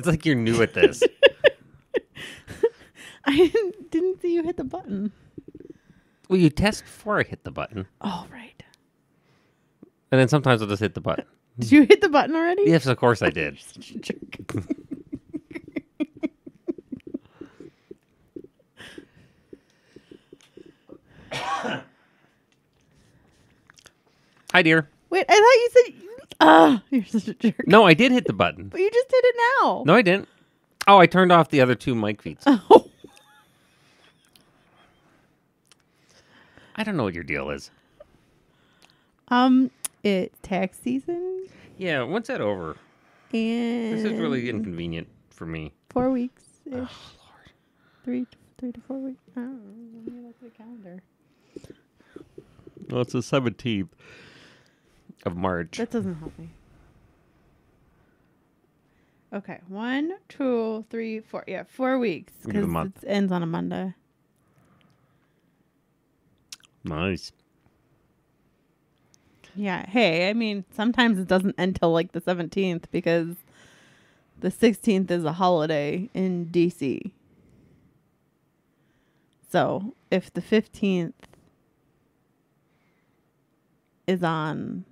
It's like you're new at this. I didn't see you hit the button. Well, you test before I hit the button. Oh, right. And then sometimes I'll just hit the button. Did you hit the button already? Yes, of course I did. You're such a jerk. Hi, dear. Wait, I thought you said... you're such a jerk. No, I did hit the button. But you just did it now. No, I didn't. Oh, I turned off the other 2 mic feeds. Oh. I don't know what your deal is. It's tax season. Yeah, when's that over? And... This is really inconvenient for me. 4 weeks. Oh, Lord. Three to 4 weeks. I don't know. Let me look at the calendar. Well, it's the 17th of March. That doesn't help me. Okay. 1, 2, 3, 4. Yeah, 4 weeks. Give it a Because month. it ends on a Monday. Nice. Yeah. Hey, I mean, sometimes it doesn't end till like the 17th because the 16th is a holiday in DC. So if the 15th is on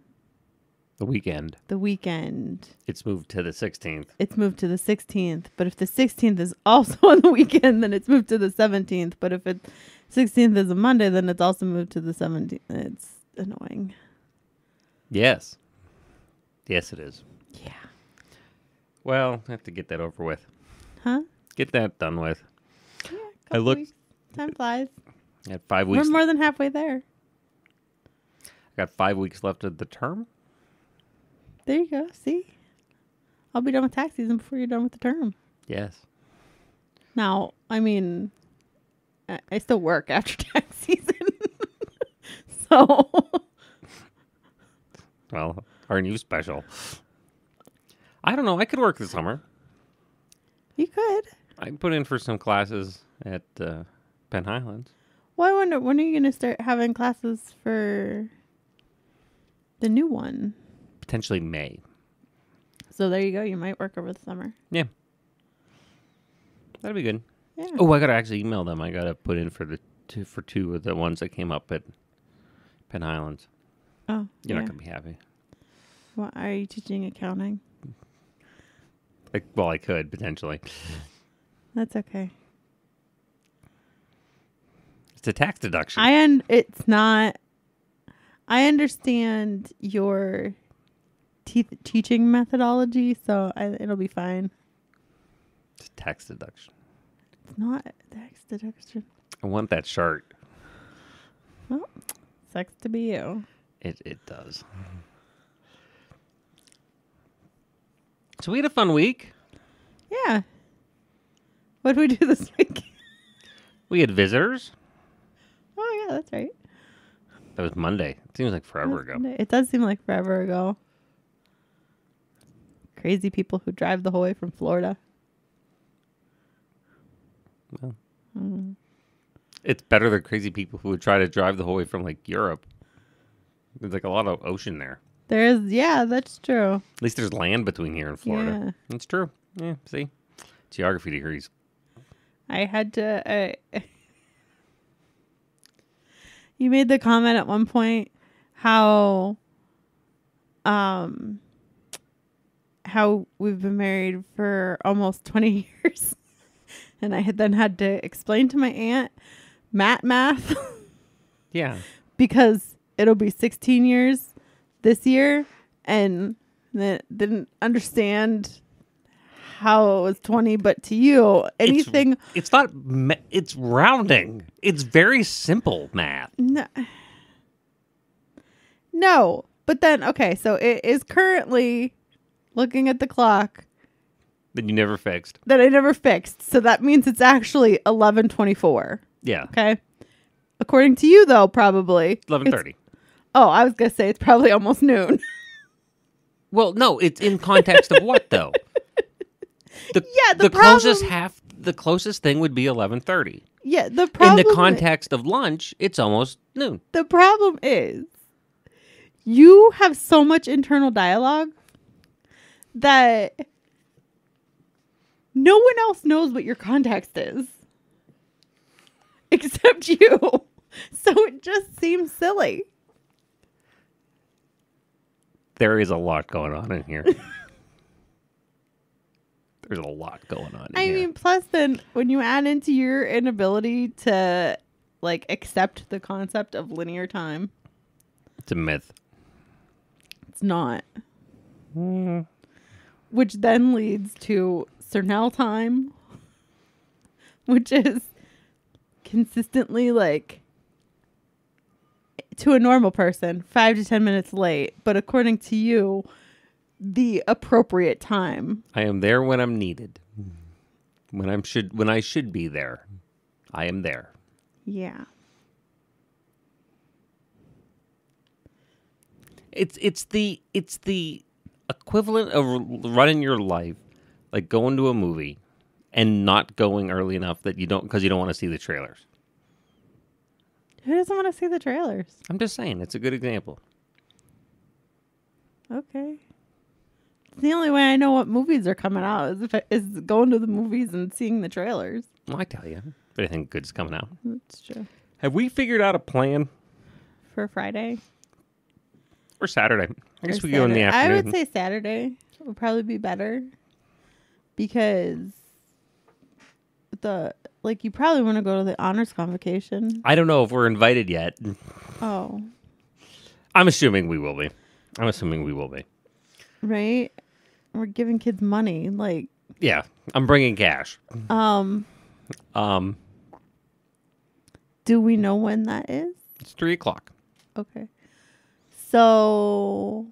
The weekend. the weekend, It's moved to the 16th. it's moved to the 16th. But if the 16th is also on the weekend, then it's moved to the 17th. But if it 16th is a Monday, then it's also moved to the 17th. It's annoying. Yes. Yes, it is. Yeah. Well, I have to get that over with. Huh? Get that done with. Yeah. I looked- Weeks. Time flies. I had 5 weeks. We're more than halfway there. I got 5 weeks left of the term. There you go. See? I'll be done with tax season before you're done with the term. Yes. Now, I mean, I still work after tax season. So, Well, aren't you special? I don't know. I could work this summer. you could. I put in for some classes at Penn Highlands. Well, I wonder, when are you going to start having classes for the new one? Potentially May. So there you go. You might work over the summer. Yeah. That'd be good. Yeah. Oh, I got to actually email them. I got to put in for two of the ones that came up at Penn Highlands. Oh, You're yeah. not going to be happy. Well, are you teaching accounting? Well, I could, potentially. That's okay. It's a tax deduction. It's not. I understand your teaching methodology, so it'll be fine. It's a tax deduction. It's not tax deduction. I want that chart. Well, sucks to be you. It does. So we had a fun week. Yeah. What did we do this week? We had visitors. Oh, yeah, that's right. That was Monday. It seems like forever ago. It does seem like forever ago. Crazy people who drive the whole way from Florida. Well, it's better than crazy people who would try to drive the whole way from like Europe. There's like a lot of ocean there. Yeah, that's true. At least there's land between here and Florida. Yeah. That's true. Yeah, see? Geography degrees. I had to... you made the comment at one point how we've been married for almost 20 years. And I had to explain to my aunt math. Yeah. Because it'll be 16 years this year, and that didn't understand how it was 20, but to you, anything... It's not... It's rounding. It's very simple math. No, but then, okay, so it is currently, looking at the clock... That you never fixed. That I never fixed, so that means it's actually 11:24. Yeah. Okay? According to you, though, probably... 11:30. Oh, I was going to say it's probably almost noon. Well, no, it's in context of what, though? The problem... the closest thing would be 11:30. Yeah, the problem... In the context of lunch, it's almost noon. The problem is you have so much internal dialogue that No one else knows what your context is. Except you. So it just seems silly. There is a lot going on in here. There's a lot going on in I here. mean, plus then when you add into your inability to like accept the concept of linear time, It's a myth. it's not. Which then leads to Cernel time, which is consistently like to a normal person 5 to 10 minutes late, but according to you, the appropriate time. I am there when I'm needed. When I should be there, I am there. Yeah. It's the equivalent of running your life, like going to a movie and not going early enough that you don't want to see the trailers. Who doesn't want to see the trailers? I'm just saying, it's a good example. Okay. The only way I know what movies are coming out is going to the movies and seeing the trailers. Well, I tell you, if anything good's coming out. That's true. Have we figured out a plan For Friday? or Saturday? I guess Or we go in the Saturday. afternoon. I would say Saturday would probably be better because you probably want to go to the honors convocation. I don't know if we're invited yet. Oh, I'm assuming we will be. right. We're giving kids money, like Yeah, I'm bringing cash. Do we know when that is? It's 3:00. Okay. So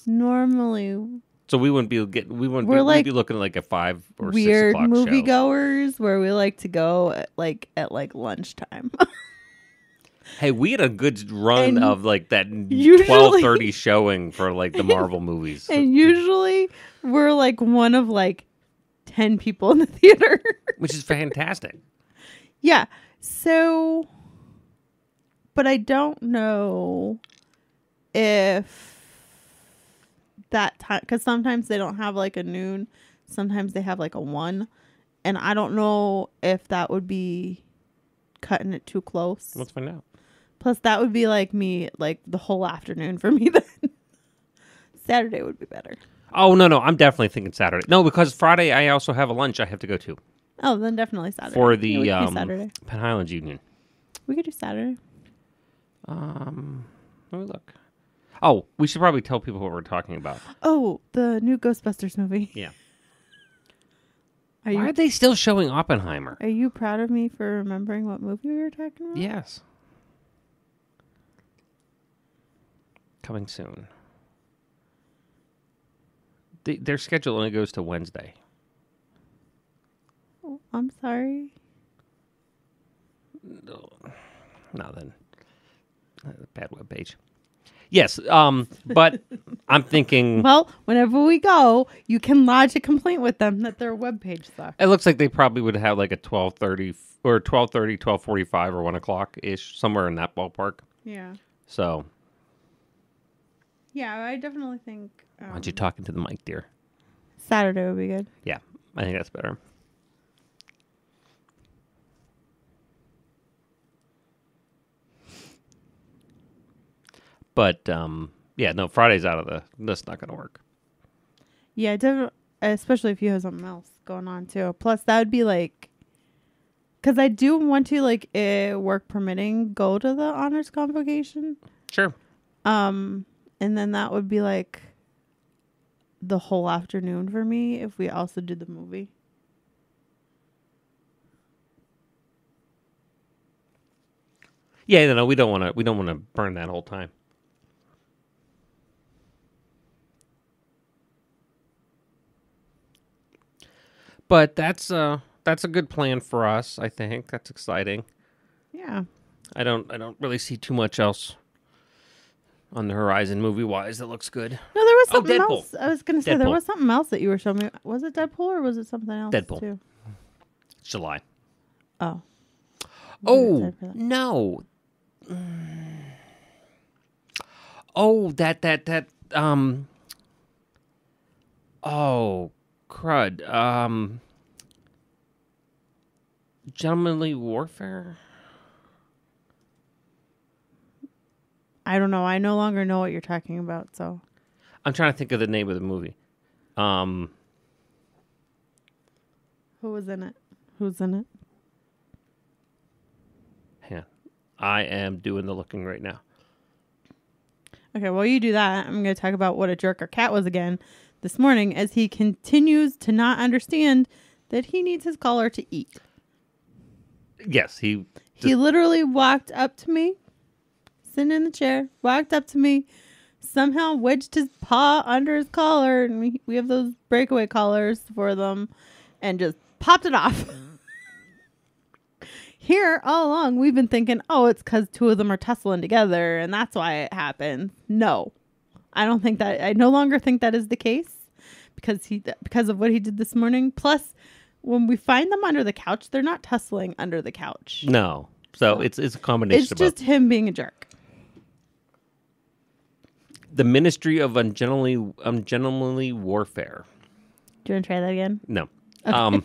normally So we wouldn't be getting. We'd like be looking at like a 5 or 6 weird o'clock movie show. goers where we like to go at lunchtime. Hey, we had a good run And of like that usually- 12:30 showing for like the Marvel movies. And usually we're like one of like 10 people in the theater. Which is fantastic. Yeah. So, but I don't know if that time, because sometimes they don't have like a noon, sometimes they have like a 1, and I don't know if that would be cutting it too close. Let's find out. Plus, that would be like me, like the whole afternoon for me then. Saturday would be better. Oh no, I'm definitely thinking Saturday. No, because Friday I also have a lunch I have to go to Oh, then definitely Saturday. for the Yeah, we could do Saturday. Penn Highlands Union. We could do Saturday. Let me look. Oh, we should probably tell people what we're talking about. Oh, the new Ghostbusters movie. Yeah. Are Why you are they still showing Oppenheimer? Are you proud of me for remembering what movie we were talking about? Yes. Coming soon. Their schedule only goes to Wednesday. Oh, I'm sorry. Nothing. Bad webpage. Yes, but I'm thinking Well, whenever we go, you can lodge a complaint with them that their webpage sucks. it looks like they probably would have like a 12:30 or 12:30, 12:45 or 1 o'clock ish, somewhere in that ballpark. Yeah. So, Yeah, I definitely think why don't you talk into the mic, dear? Saturday would be good. Yeah, I think that's better. But yeah, no, Friday's out of the. That's not going to work. Yeah, definitely, especially if you have something else going on too. Plus, that would be like, because I do want to like, work permitting, go to the honors convocation. Sure. And then that would be like the whole afternoon for me if we also did the movie. Yeah, no, we don't want to. We don't want to burn that whole time. But that's a good plan for us. I think that's exciting. Yeah. I don't really see too much else on the horizon movie wise that looks good. No, there was Oh, something Deadpool. else. I was gonna say there Deadpool. was something else that you were showing me. Was it Deadpool or was it something else? Deadpool. Too? It's July. Oh. Oh Excited for that. no. Oh, that. Oh crud. Gentlemanly Warfare? I don't know. I no longer know what you're talking about, so. I'm trying to think of the name of the movie. Who was in it? Who's in it? Yeah. I am doing the looking right now. Okay, while you do that, I'm going to talk about what a jerk our cat was again this morning as he continues to not understand that he needs his collar to eat. Yes, he literally walked up to me, sitting in the chair, walked up to me, somehow wedged his paw under his collar, and we have those breakaway collars for them, and just popped it off. Here, all along, we've been thinking, oh, it's because two of them are tussling together, and that's why it happened. No, I don't think that. I no longer think that is the case because of what he did this morning. Plus, when we find them under the couch, they're not tussling under the couch. No. So it's a combination It's of just both. him being a jerk. The Ministry of Ungentlemanly Warfare. Do you want to try that again? No. Okay.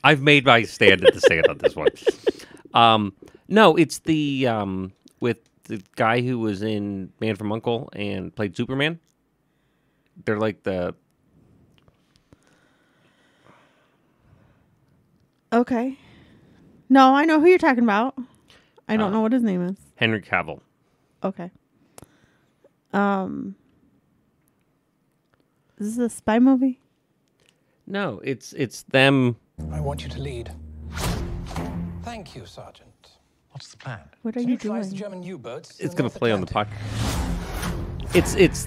I've made my stand to say it on this one. No, it's the with the guy who was in Man from U.N.C.L.E. and played Superman. They're like the... Okay. No, I know who you're talking about. I don't know what his name is. Henry Cavill. Okay. Is this a spy movie? No, it's them. I want you to lead. Thank you, Sergeant. What's the plan? What are To you neutralize the doing? German U-boats. It's in going North to play on the Atlantic. podcast. It's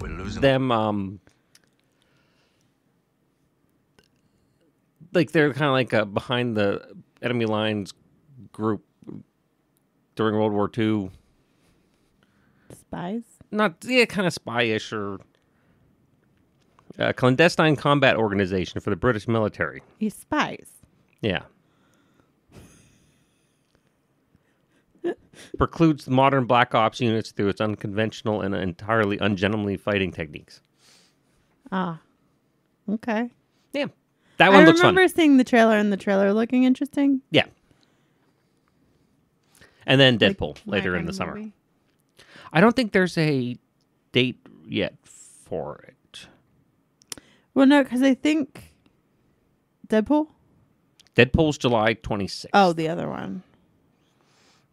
We're losing them. Like they're kind of like a behind the enemy lines group during World War II. Spies? Kind of spy-ish or clandestine combat organization for the British military. He's spies. Yeah. Precludes modern black ops units through its unconventional and entirely ungentlemanly fighting techniques. Ah. Okay. Yeah. That one looks fun. I remember seeing the trailer and the trailer looking interesting. Yeah. And then Like Deadpool my later in kind the of summer. movie. I don't think there's a date yet for it. Well, no, because I think Deadpool? Deadpool's July 26th. Oh, the other one.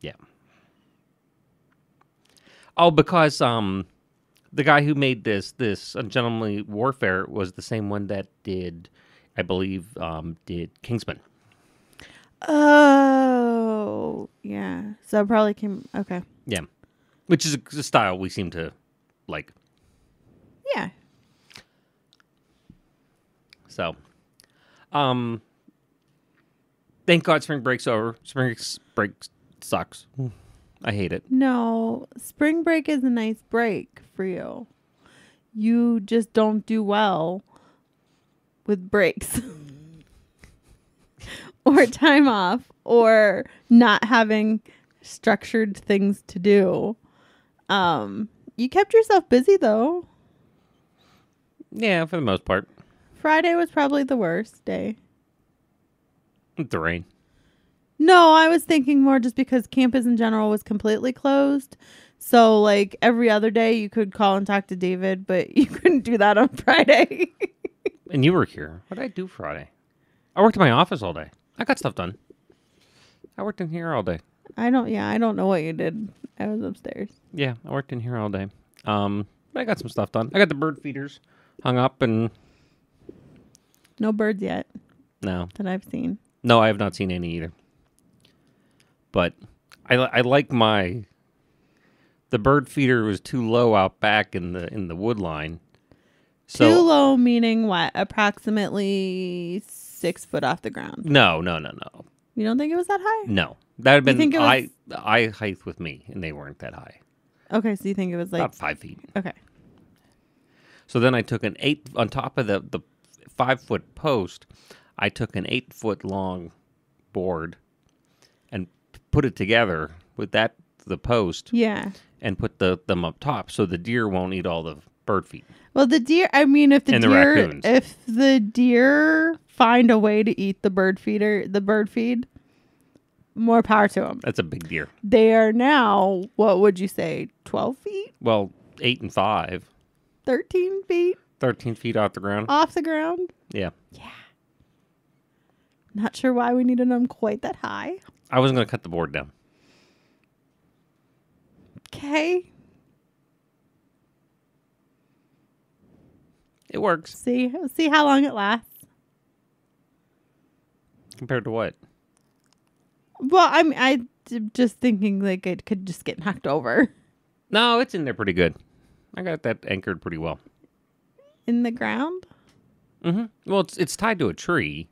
Yeah. Oh, because the guy who made this Ungentlemanly Warfare was the same one that did, I believe, did Kingsman. Oh, yeah. So it probably came. Okay. Yeah. Which is a style we seem to like. Yeah. So, thank God spring break's over. Spring break sucks. I hate it. No, spring break is a nice break for you. You just don't do well with breaks or time off or not having structured things to do. You kept yourself busy though. Yeah, for the most part. Friday was probably the worst day. With the rain. No, I was thinking more just because campus in general was completely closed. So, like, every other day you could call and talk to David, but you couldn't do that on Friday. And you were here. What did I do Friday? I worked in my office all day. I got stuff done. I worked in here all day. I don't know what you did. I was upstairs. Yeah, I worked in here all day. But I got some stuff done. I got the bird feeders hung up and... No birds yet No. that I've seen. No, I have not seen any either. But I like my... The bird feeder was too low out back in the wood line. So, Too low meaning what? Approximately 6 foot off the ground. No. You don't think it was that high? No. That would have You think been it was- eye height with me, and they weren't that high. Okay, so you think it was like... About 5 feet. Okay. So then I took an 8... On top of the 5-foot post, I took an 8-foot long board and put it together with the post Yeah. and put them up top so the deer won't eat all the bird feed. Well, the deer. I mean, if the And the deer, raccoons. if the deer find a way to eat the bird feed, more power to them. That's a big deer. They are now, what would you say, 12 feet, Well, 8 and 5, 13 feet 13 feet off the ground. off the ground? Yeah. Not sure why we needed them quite that high. I wasn't going to cut the board down. Okay. It works. See how long it lasts. Compared to what? Well, I'm just thinking like it could just get knocked over No, it's in there pretty good. I got that anchored pretty well. in the ground. Mm-hmm. Well, it's tied to a tree.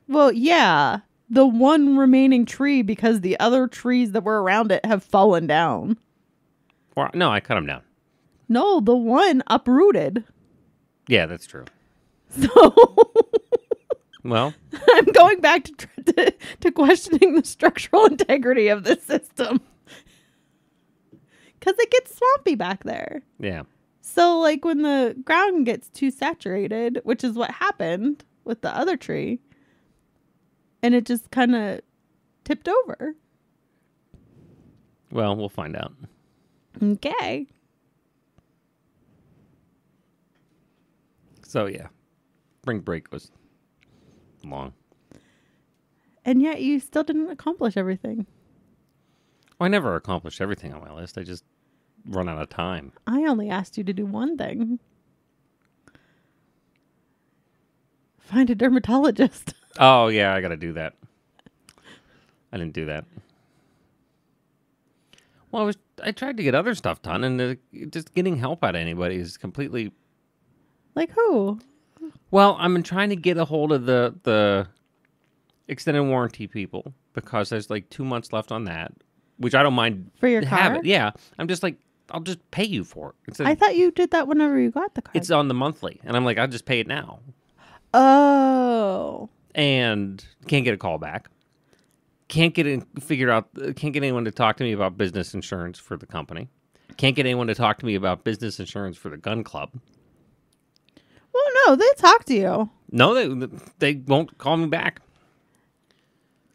Well, yeah, the one remaining tree because the other trees that were around it have fallen down. Or no, I cut them down. No, the one uprooted. Yeah, that's true. So Well, I'm going back to questioning the structural integrity of this system. Because it gets swampy back there. yeah. So, like, when the ground gets too saturated, which is what happened with the other tree, and it just kind of tipped over. Well, we'll find out. Okay. So, yeah. Spring break was long. And yet you still didn't accomplish everything. Well, I never accomplished everything on my list. I just run out of time. I only asked you to do one thing. Find a dermatologist. Oh, yeah, I got to do that. I didn't do that. Well, I tried to get other stuff done, and just getting help out of anybody is completely... Like who? Well, I'm trying to get a hold of the extended warranty people because there's like 2 months left on that, which I don't mind For your car? having. Yeah, I'm just like, I'll just pay you for it. I thought you did that whenever you got the car. It's on the monthly, and I'm like, I'll just pay it now, Oh. and can't get a call back. Can't get anyone to talk to me about business insurance for the company. Can't get anyone to talk to me about business insurance for the gun club. Well, no, they talk to you. No, they won't call me back.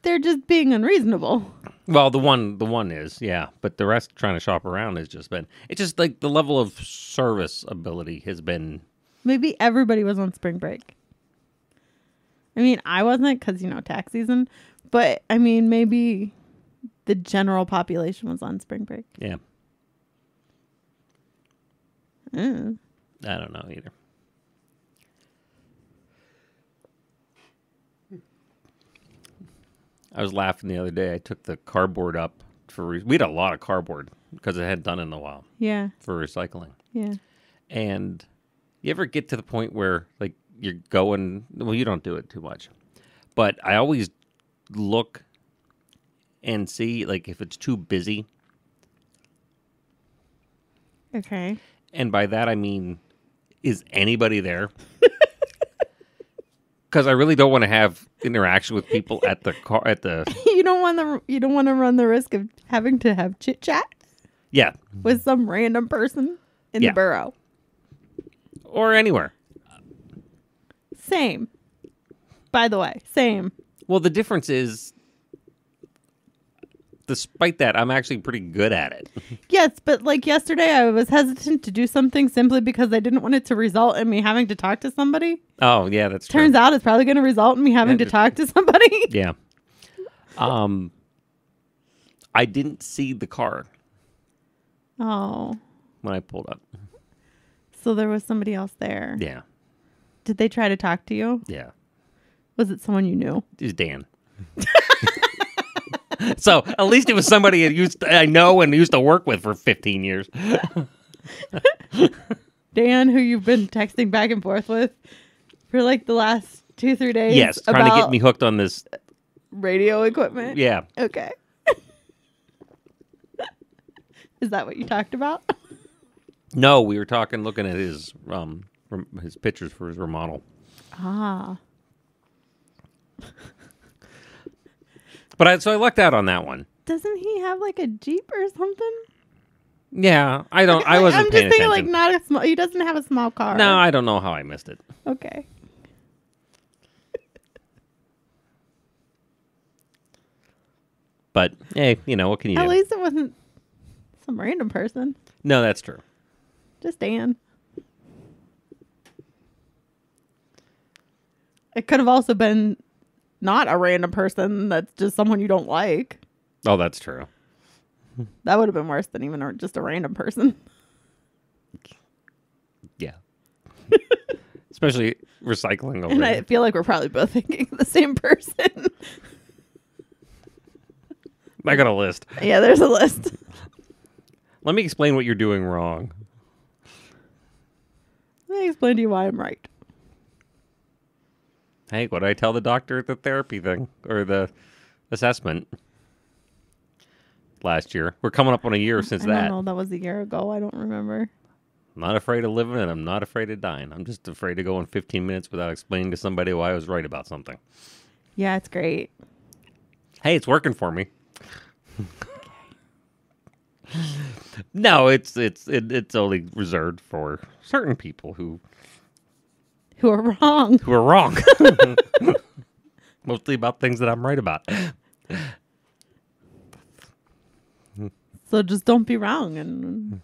They're just being unreasonable. Well, the one is, yeah, but the rest trying to shop around has just been. It's just like the level of service ability has been. Maybe everybody was on spring break. I mean, I wasn't because, tax season. But, I mean, maybe the general population was on spring break. Yeah, Mm. I don't know either. I was laughing the other day. I took the cardboard up we had a lot of cardboard because it hadn't done it in a while Yeah. for recycling. Yeah. And you ever get to the point where like you're going, well, you don't do it too much, but I always look and see like if it's too busy. Okay. And by that I mean, is anybody there? Because I really don't want to have interaction with people at the car You don't want to run the risk of having to have chit chat yeah, with some random person in Yeah. the borough. or anywhere. Same. By the way, same. Well, the difference is, despite that, I'm actually pretty good at it. Yes, but like yesterday, I was hesitant to do something simply because I didn't want it to result in me having to talk to somebody. Oh, yeah, that's true. Turns out it's probably going to result in me having to talk to somebody. Yeah. I didn't see the car Oh, when I pulled up. so there was somebody else there. Yeah. Did they try to talk to you? Yeah. Was it someone you knew? It was Dan. So at least it was somebody I know and used to work with for 15 years. Dan, who you've been texting back and forth with for like the last 2-3 days. Yes, trying to get me hooked on this. Radio equipment. Yeah. Okay. Is that what you talked about? No, we were looking at his pictures for his remodel. Ah. But so I lucked out on that one. Doesn't he have like a Jeep or something? Yeah, I don't. I I'm wasn't just paying thinking attention. like not a small. He doesn't have a small car. No, I don't know how I missed it. Okay. But hey, what can you At do? least it wasn't some random person. No, that's true. Just Dan. It could have also been not a random person. That's just someone you don't like. Oh, that's true. That would have been worse than even just a random person. Yeah. Especially recycling over And there. I feel like we're probably both thinking of the same person. I got a list. Yeah, there's a list. Let me explain what you're doing wrong. Let me explain to you why I'm right. Hey, what did I tell the doctor at the therapy thing or the assessment last year? We're coming up on a year since I that. don't know. That was a year ago. I don't remember. I'm not afraid of living and I'm not afraid of dying. I'm just afraid of going 15 minutes without explaining to somebody why I was right about something. Yeah, it's great. Hey, it's working for me. No, it's only reserved for certain people who Who are wrong. are wrong. Mostly about things that I'm right about. So just don't be wrong and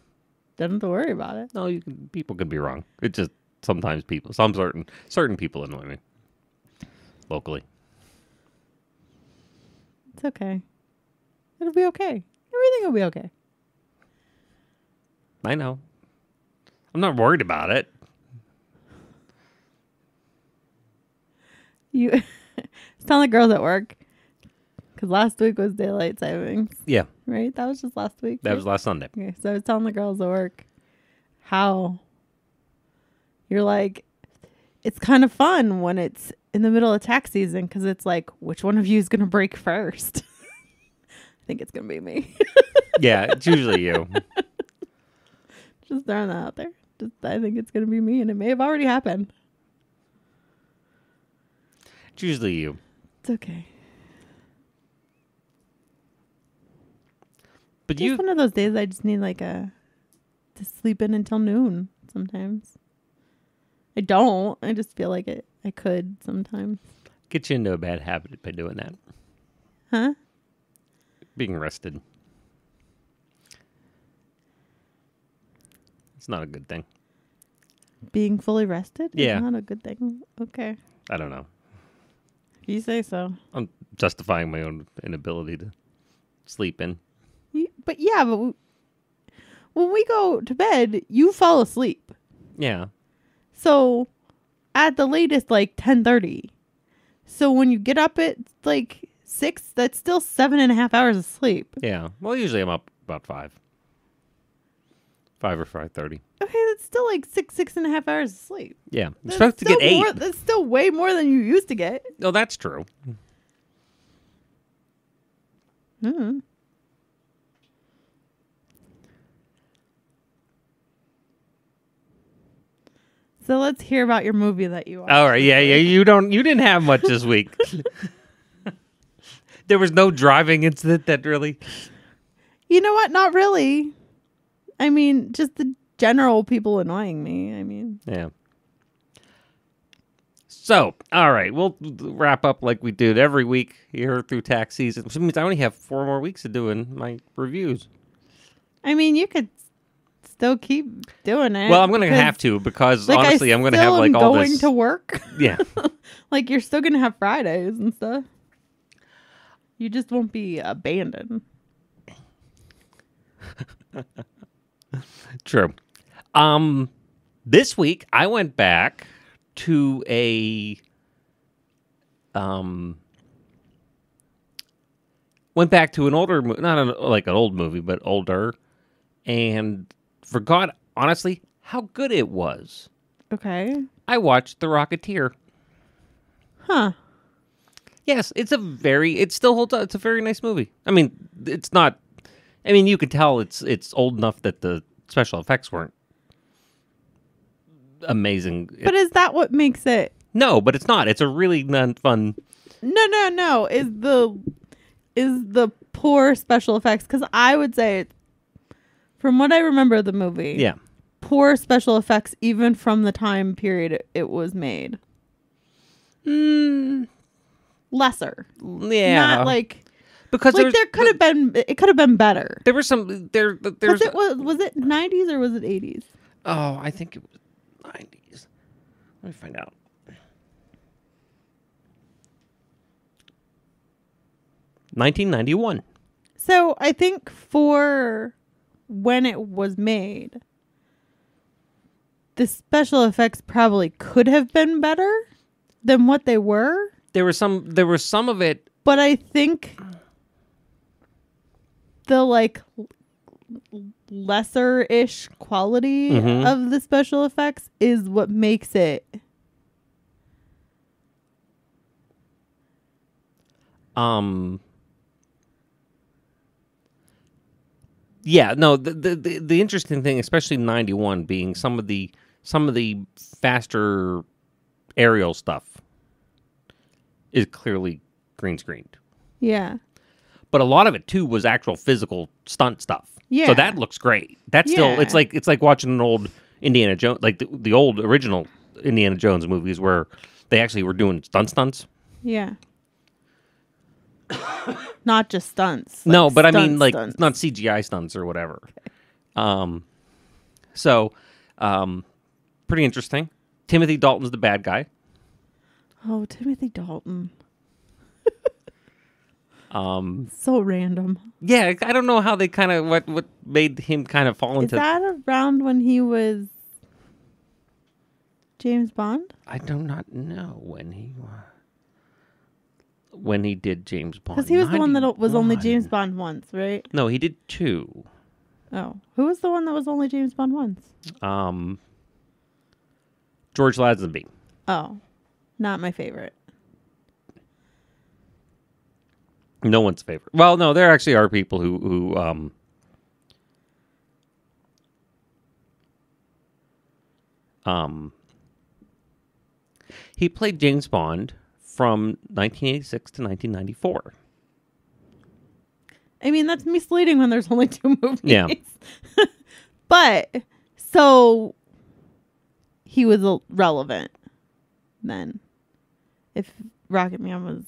don't have to worry about it. No, people can be wrong. It just sometimes some certain people annoy me locally. It's okay. It'll be okay. Everything will be okay. I know. I'm not worried about it. You telling the girls at work because last week was daylight savings, Yeah, right? That was just last week. that right? was last Sunday. Okay, so I was telling the girls at work how you're like, it's kind of fun when it's in the middle of tax season because it's like, which one of you is going to break first? I think it's going to be me. Yeah, it's usually you. Just throwing that out there. I think it's going to be me, and it may have already happened. It's usually you. It's okay. But Just one of those days I just need to sleep in until noon sometimes. I don't. I just feel like I could sometimes. get you into a bad habit by doing that. Huh? Being rested. It's not a good thing. Being fully rested Yeah. is not a good thing. Okay. I don't know. If you say so. I'm justifying my own inability to sleep in. But yeah, when we go to bed, you fall asleep. Yeah. So at the latest, 10:30. So when you get up at 6, that's still 7.5 hours of sleep. Yeah. Well, usually I'm up about 5. 5 or 5:30. Okay, that's still 6.5 hours of sleep. Yeah. I'm That's supposed to get still 8. That's still way more than you used to get. No, that's true. Mm. So let's hear about your movie that you watched. All right. Yeah. You didn't have much this week. There was no driving incident that really. You know what? Not really. I mean, just the general people annoying me. I mean, Yeah. So, all right, we'll wrap up like we did every week here through tax season, which means I only have 4 more weeks of doing my reviews. you could still keep doing it. Well, I'm going to because, have to because honestly, I'm going to have still am all going this. to work. Yeah. You're still going to have Fridays and stuff. You just won't be abandoned. True. This week I went back to an older not an old movie, but older, and forgot honestly how good it was. Okay. I watched The Rocketeer. Huh. Yes, it still holds up. It's a very nice movie. I mean, it's not. I mean, you can tell it's old enough that the special effects weren't amazing. But is that what makes it? No, but it's not. It's a really fun. No. Is the poor special effects? Because I would say it's From what I remember of the movie, Yeah. poor special effects even from the time period it was made. Lesser. Yeah. Not like because there could have been it could have been better. there was some there's Was it 90s or was it 80s? Oh, I think it was 90s. Let me find out. $1991. So I think for when it was made, the special effects probably could have been better than what they were. There was some of it. But I think the like lesser-ish quality of the special effects is what makes it. Yeah, no, the interesting thing, especially 91 being some of the faster aerial stuff is clearly green screened. Yeah. But a lot of it too was actual physical stunt stuff. Yeah. So that looks great. That's still Yeah. it's like watching an old Indiana Jones, like the old original Indiana Jones movies where they actually were doing stunts. Yeah. Not just stunts. No, but I mean like stunts. not CGI stunts or whatever. So pretty interesting. Timothy Dalton's the bad guy. Oh, Timothy Dalton. So random. Yeah, I don't know how they kind of what made him kind of fall Is into. that around when he was James Bond? I do not know when he did James Bond. Because he was the one that was only 91. James Bond once, right? No, he did 2. Oh, who was the one that was only James Bond once? George Lazenby. Oh, not my favorite. No one's favorite. Well, no, there actually are people who he played James Bond from 1986 to 1994. I mean, that's misleading when there's only 2 movies. Yeah. But, so, he was relevant then. If Rocket Man was...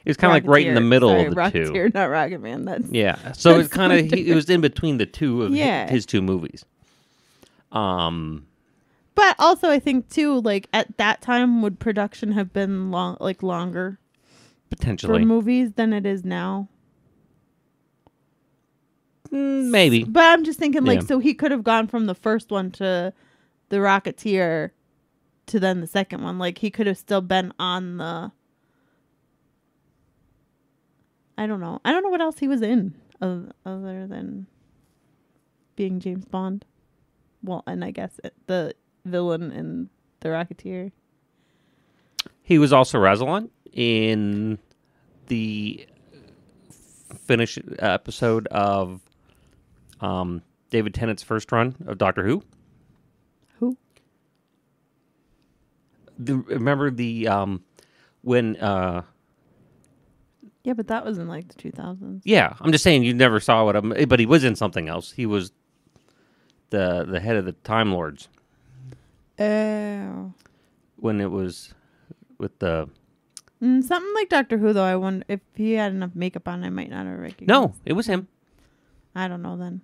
It was kind of like right in the middle of the Rocketeer, two. not Rocket Man. That's Yeah. So that's it's kind of something it was in between the two of Yeah. his 2 movies. But also, I think too, like at that time, would production have been longer Potentially. for movies than it is now? Maybe. But I'm just thinking, like, Yeah. so he could have gone from the first one to the Rocketeer to then the second one. Like, he could have still been on the. I don't know. I don't know what else he was in other than being James Bond. Well, and I guess the villain in the Rocketeer. He was also Razalon in the finish episode of David Tennant's first run of Doctor Who. Who? Remember the when Yeah, but that was in like the 2000s. yeah, I'm just saying you never saw it, but he was in something else. He was the head of the Time Lords Oh. when it was with the Something like Doctor Who, though. I wonder if he had enough makeup on, I might not have recognized. No, it was him. I don't know then.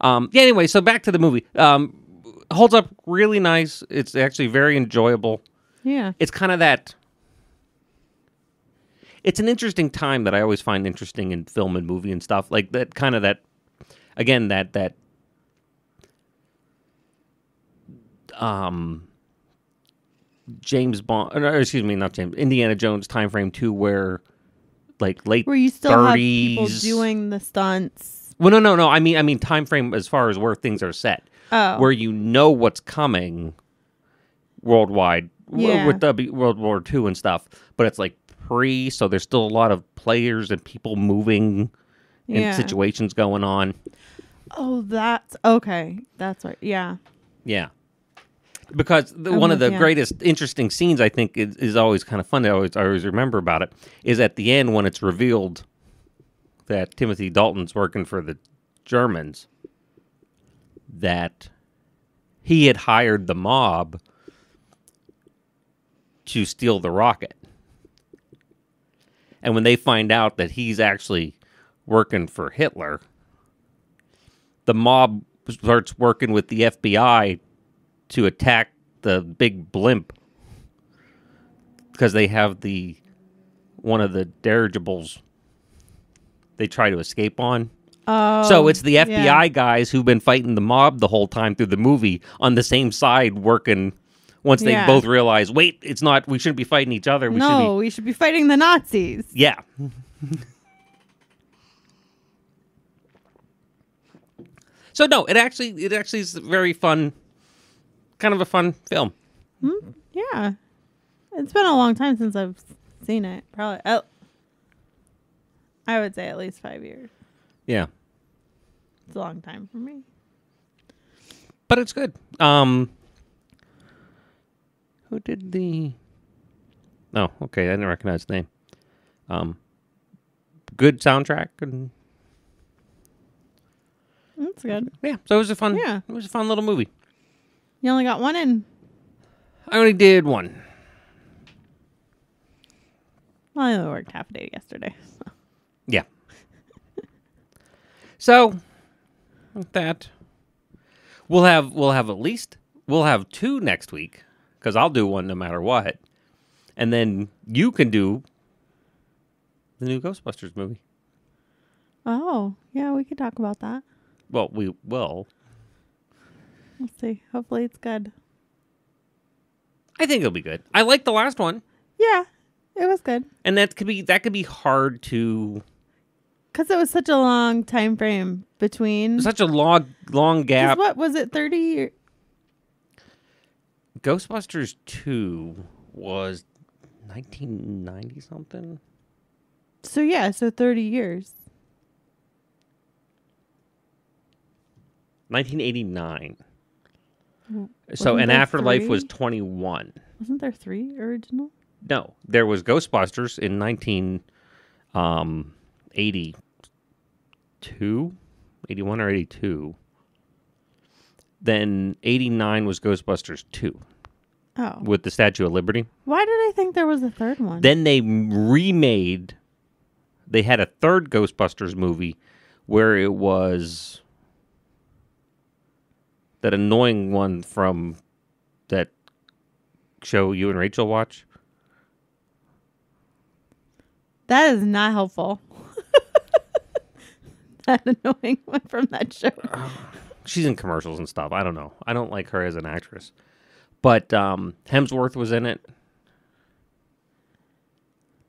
Yeah, anyway, so back to the movie. Holds up really nice. It's actually very enjoyable. Yeah. It's kind of that. It's an interesting time that I always find interesting in film and movie and stuff like that. Kind of that, again, that James Bond, or excuse me, not James, Indiana Jones time frame too, where like late Where you still 30s. have people doing the stunts. Well, no. I mean time frame as far as where things are set. Oh. Where you know what's coming worldwide Yeah. with World War II and stuff, but it's like so there's still a lot of players and people moving Yeah. and situations going on. Oh, that's okay. That's right. Yeah. Yeah. Because one of the yeah. greatest interesting scenes I think is always kind of fun to always remember about it is at the end when it's revealed that Timothy Dalton's working for the Germans. that he had hired the mob to steal the rocket. And when they find out that he's actually working for Hitler, the mob starts working with the FBI to attack the big blimp because they have one of the dirigibles they try to escape on. Oh, So it's the FBI yeah. guys who've been fighting the mob the whole time through the movie on the same side working. Once they Yeah. both realize, wait, it's not, we shouldn't be fighting each other. We should be fighting the Nazis. Yeah. So no, it actually is a very fun, kind of a fun film. Yeah. It's been a long time since I've seen it. Probably, I would say at least 5 years. Yeah. It's a long time for me. But it's good. Who did the... Oh, okay, I didn't recognize the name. Good soundtrack and... That's good. Yeah, so it was a fun, Yeah. it was a fun little movie. You only got one in. I only did one. Well, I only worked half a day yesterday. So. Yeah. So, with that, we'll have two next week because I'll do one no matter what, and then you can do the new Ghostbusters movie. Oh, yeah, we could talk about that. Well, we will. We'll see. Hopefully it's good. I think it'll be good. I like the last one, Yeah, it was good. and that could be hard to. Because it was such a long time frame between. Such a long gap. What was it, 30 or... Ghostbusters 2 was 1990 something. So 30 years. 1989. So, Wasn't and there Afterlife 3? was 21. Wasn't there 3 original? No, there was Ghostbusters in 1982, 81 or 82. Then 89 was Ghostbusters 2 Oh. with the Statue of Liberty. Why did I think there was a third one? Then they remade, they had a third Ghostbusters movie where it was that annoying one from that show you and Rachel watch. That is not helpful. That annoying one from that show. She's in commercials and stuff. I don't know. I don't like her as an actress. But Hemsworth was in it.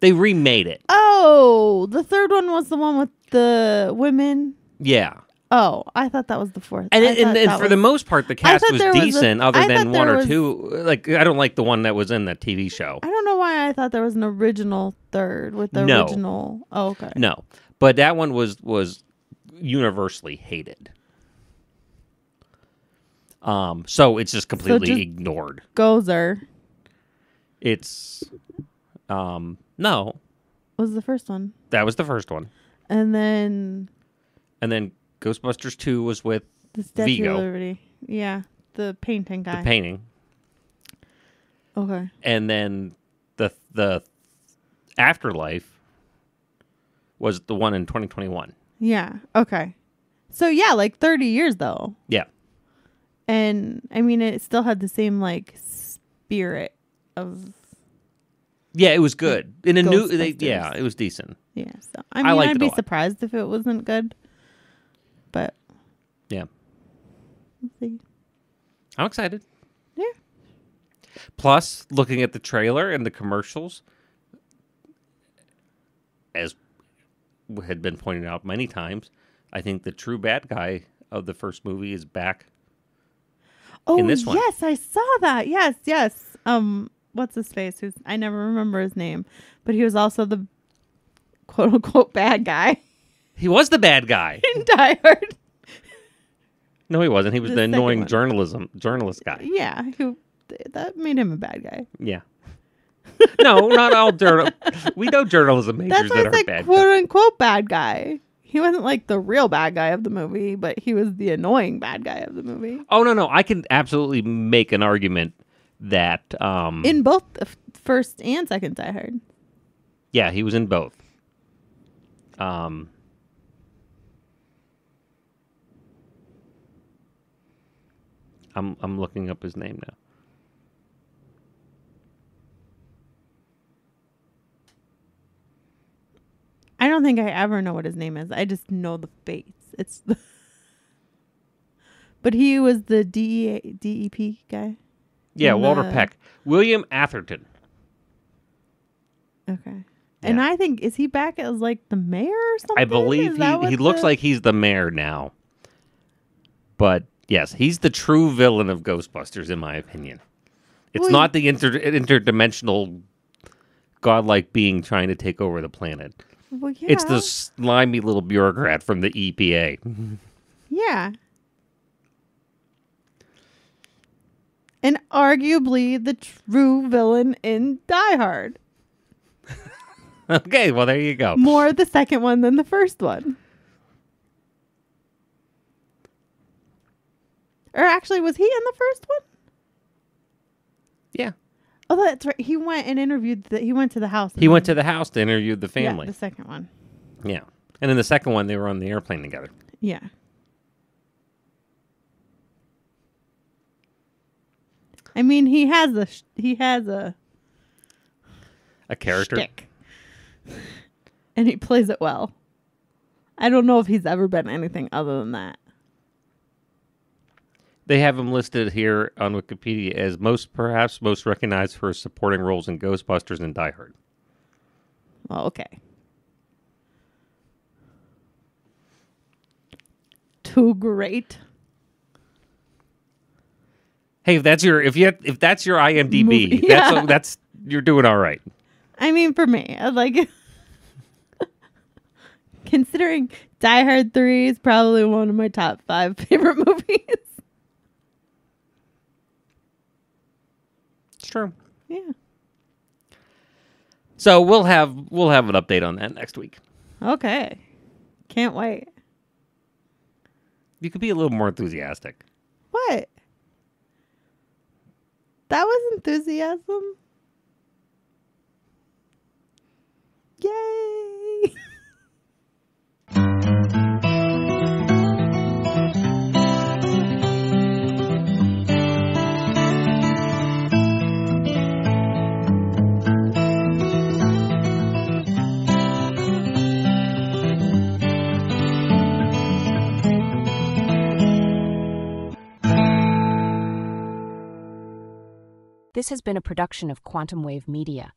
They remade it. Oh, the third one was the one with the women. Yeah. Oh, I thought that was the fourth. And, I thought and that for the most part, the cast thought was there was a- decent other I than thought one there or was- two. Like, I don't like the one that was in that TV show. I don't know why I thought there was an original third with the No. original. Oh, okay. No. But that one was universally hated. So it's just completely just- ignored. Gozer It's no, was the first one. that was the first one. And then And then Ghostbusters 2 was with the Statue Vigo. of Liberty. Yeah, the painting guy. the painting. Okay. And then the Afterlife was the one in 2021. Yeah. Okay. So yeah, like 30 years though. Yeah. And I mean it still had the same like spirit of Yeah, it was good. In a new Ghostbusters. yeah, it was decent. yeah. So I mean liked I'd it a be lot. surprised if it wasn't good. But Yeah. we'll see. I'm excited. Yeah. Plus, looking at the trailer and the commercials, as had been pointed out many times, I think the true bad guy of the first movie is back. Oh, in this one. yes, I saw that. Yes, yes. What's his face? I never remember his name, but he was also the quote unquote bad guy He was the bad guy. in Die Hard. No, he wasn't. He was The the second annoying one. journalist guy. Yeah, that made him a bad guy. Yeah. No, not all journal. We know journalism majors That's why that I are said bad. quote unquote bad guy. He wasn't like the real bad guy of the movie, but he was the annoying bad guy of the movie. Oh, no. I can absolutely make an argument that... In both the first and second Die Hard. Yeah, he was in both. I'm looking up his name now. I don't think I ever know what his name is. I just know the face. But he was the DEP guy. Yeah, in Walter the- Peck. William Atherton. Okay. And Yeah. I think, is he back as like the mayor or something? I believe Is that he what looks the- like he's the mayor now. But yes, he's the true villain of Ghostbusters, in my opinion. It's Well, not the interdimensional godlike being trying to take over the planet. Well, yeah. It's the slimy little bureaucrat from the EPA. Yeah. And arguably the true villain in Die Hard. Okay, well, there you go. More the second one than the first one. Or actually, was he in the first one? Yeah. Oh, that's right. He went and interviewed. He went to the house. He went to the house to interview the family. Yeah, the second one. Yeah. And in the second one, they were on the airplane together. Yeah. I mean, he has a A character. shtick. And he plays it well. I don't know if he's ever been anything other than that. They have him listed here on Wikipedia as perhaps most recognized for his supporting roles in Ghostbusters and Die Hard. Well, okay. Too great. Hey, if that's your IMDb, Movie, yeah. that's you're doing all right. I mean, for me, I like considering Die Hard 3 is probably one of my top 5 favorite movies. It's true. Yeah. So we'll have an update on that next week. Okay. Can't wait. You could be a little more enthusiastic. What? That was enthusiasm. Yay! This has been a production of Quantum Wave Media.